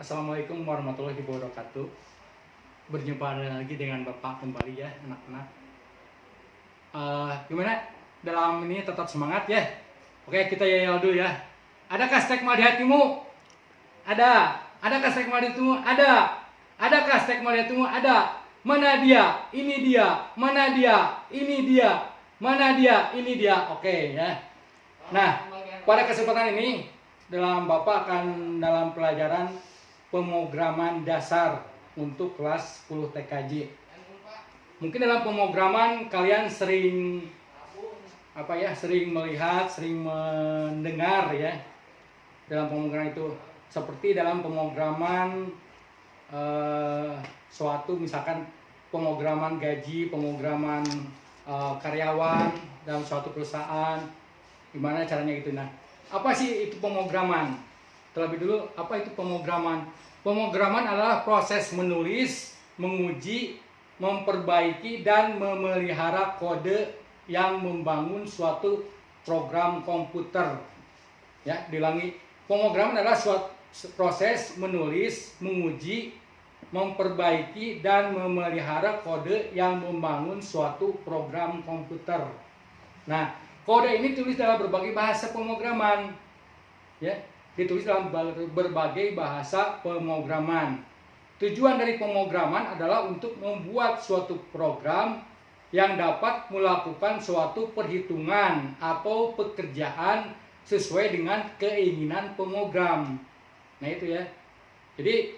Assalamualaikum warahmatullahi wabarakatuh. Berjumpa lagi dengan Bapak kembali ya anak-anak. Gimana? Dalam ini tetap semangat ya. Oke, kita yel dulu ya. Adakah stigma di hatimu? Ada. Adakah stigma di hatimu? Ada. Adakah stigma di hatimu? Ada. Mana dia? Ini dia. Mana dia? Ini dia. Mana dia? Ini dia. Oke ya. Nah, pada kesempatan ini Bapak akan dalam pelajaran pemrograman dasar untuk kelas 10 TKJ. Mungkin dalam pemrograman kalian sering sering melihat, sering mendengar ya dalam pemrograman itu, seperti dalam pemrograman suatu misalkan pemrograman gaji, pemrograman karyawan dalam suatu perusahaan, gimana caranya gitu. Nah, apa sih itu pemrograman? Terlebih dulu, apa itu pemrograman? Pemrograman adalah proses menulis, menguji, memperbaiki, dan memelihara kode yang membangun suatu program komputer. Ya, diulangi. Pemrograman adalah suatu proses menulis, menguji, memperbaiki, dan memelihara kode yang membangun suatu program komputer. Nah, kode ini ditulis dalam berbagai bahasa pemrograman. Ya, ditulis dalam berbagai bahasa pemrograman. Tujuan dari pemrograman adalah untuk membuat suatu program yang dapat melakukan suatu perhitungan atau pekerjaan sesuai dengan keinginan pemrogram. Nah itu ya. Jadi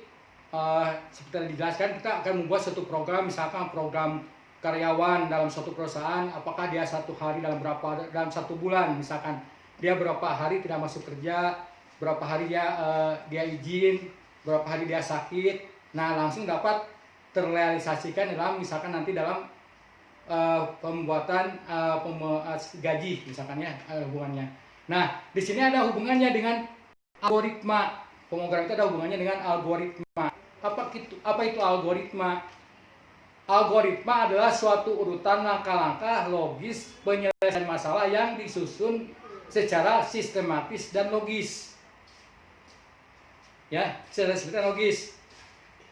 seperti dijelaskan, kita akan membuat suatu program, misalkan program karyawan dalam suatu perusahaan, apakah dia satu hari dalam satu bulan, misalkan dia berapa hari tidak masuk kerja, berapa hari dia izin, berapa hari dia sakit. Nah, langsung dapat terrealisasikan dalam misalkan nanti dalam pembuatan gaji misalkan ya, hubungannya. Nah, di sini ada hubungannya dengan algoritma. Pemrograman itu ada hubungannya dengan algoritma. Apa itu algoritma? Algoritma adalah suatu urutan langkah-langkah logis penyelesaian masalah yang disusun secara sistematis dan logis. Ya, secara sistematis dan logis.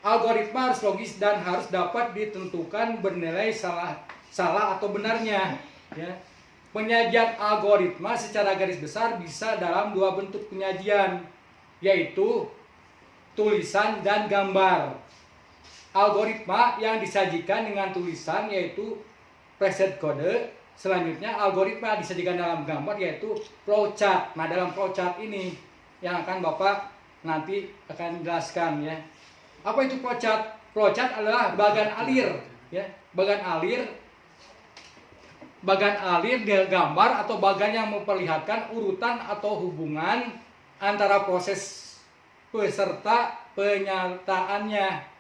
Algoritma harus logis dan harus dapat ditentukan bernilai salah atau benarnya. Ya. Penyajian algoritma secara garis besar bisa dalam dua bentuk penyajian, yaitu tulisan dan gambar. Algoritma yang disajikan dengan tulisan yaitu preset kode. Selanjutnya algoritma disajikan dalam gambar yaitu flowchart. Nah, dalam flowchart ini yang akan Bapak nanti akan jelaskan ya. Apa itu flowchart? Flowchart adalah bagan alir ya. Bagan alir dari gambar atau bagan yang memperlihatkan urutan atau hubungan antara proses peserta penyertaannya.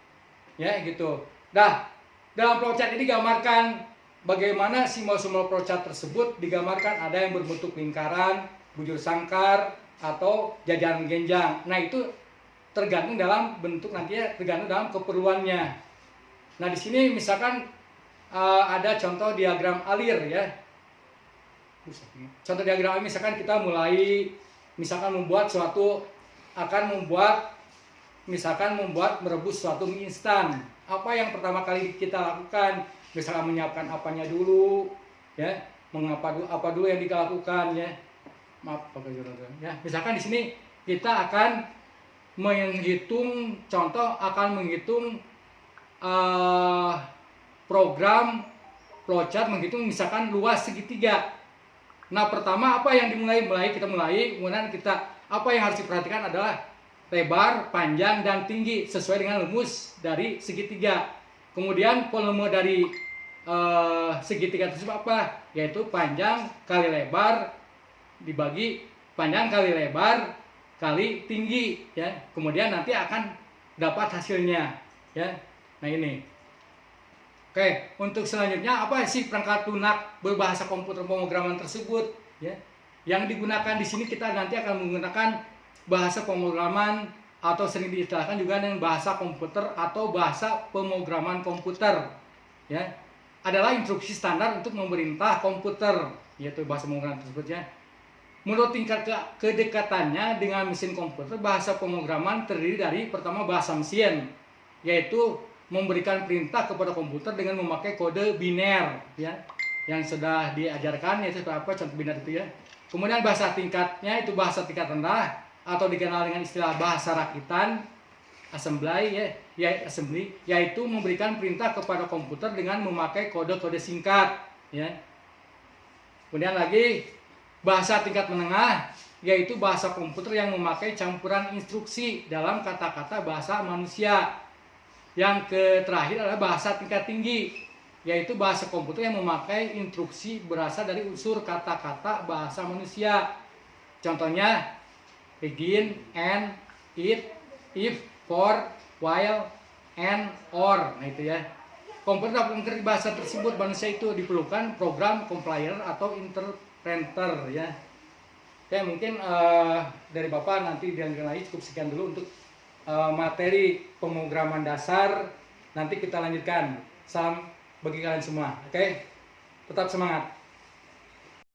Ya gitu. Nah, dalam flowchart ini digambarkan bagaimana simbol-simbol flowchart tersebut digambarkan, ada yang berbentuk lingkaran, bujur sangkar, atau jajaran genjang. Nah, itu tergantung dalam bentuk nantinya, tergantung dalam keperluannya. Nah, di sini misalkan ada contoh diagram alir ya. Contoh diagram alir, misalkan kita mulai membuat merebus suatu mie instan. Apa yang pertama kali kita lakukan? Misalkan menyiapkan apanya dulu, ya, apa dulu yang kita lakukan ya. Maaf, ya. Misalkan di sini kita akan menghitung program flowchart, menghitung misalkan luas segitiga. Nah, pertama apa yang kemudian kita apa yang harus diperhatikan adalah lebar, panjang, dan tinggi sesuai dengan rumus dari segitiga. Kemudian volume dari segitiga tersebut apa? Yaitu panjang kali lebar dibagi panjang kali lebar kali tinggi ya. Kemudian nanti akan dapat hasilnya ya. Nah, ini. Oke, untuk selanjutnya apa sih perangkat lunak berbahasa komputer pemrograman tersebut ya? Yang digunakan di sini kita nanti akan menggunakan bahasa pemrograman atau sering diistilahkan juga dengan bahasa komputer atau bahasa pemrograman komputer ya. Adalah instruksi standar untuk memerintah komputer, yaitu bahasa pemrograman tersebut ya. Menurut tingkat kedekatannya dengan mesin komputer, bahasa pemrograman terdiri dari pertama bahasa mesin, yaitu memberikan perintah kepada komputer dengan memakai kode biner, ya, yang sudah diajarkan, yaitu apa contoh biner itu ya. Kemudian bahasa tingkatnya itu bahasa tingkat rendah atau dikenal dengan istilah bahasa rakitan, assembly, yaitu memberikan perintah kepada komputer dengan memakai kode-kode singkat, ya. Kemudian lagi bahasa tingkat menengah, yaitu bahasa komputer yang memakai campuran instruksi dalam kata-kata bahasa manusia. Yang terakhir adalah bahasa tingkat tinggi, yaitu bahasa komputer yang memakai instruksi berasal dari unsur kata-kata bahasa manusia. Contohnya begin, and, it, if, for, while, and, or. Nah itu ya. Komputer dapat mengerti bahasa tersebut, manusia itu diperlukan program compiler atau interpreter, ya. Oke, mungkin dari Bapak nanti dilanjutkan lagi, cukup sekian dulu untuk materi pemrograman dasar. Nanti kita lanjutkan. Salam bagi kalian semua. Oke, tetap semangat.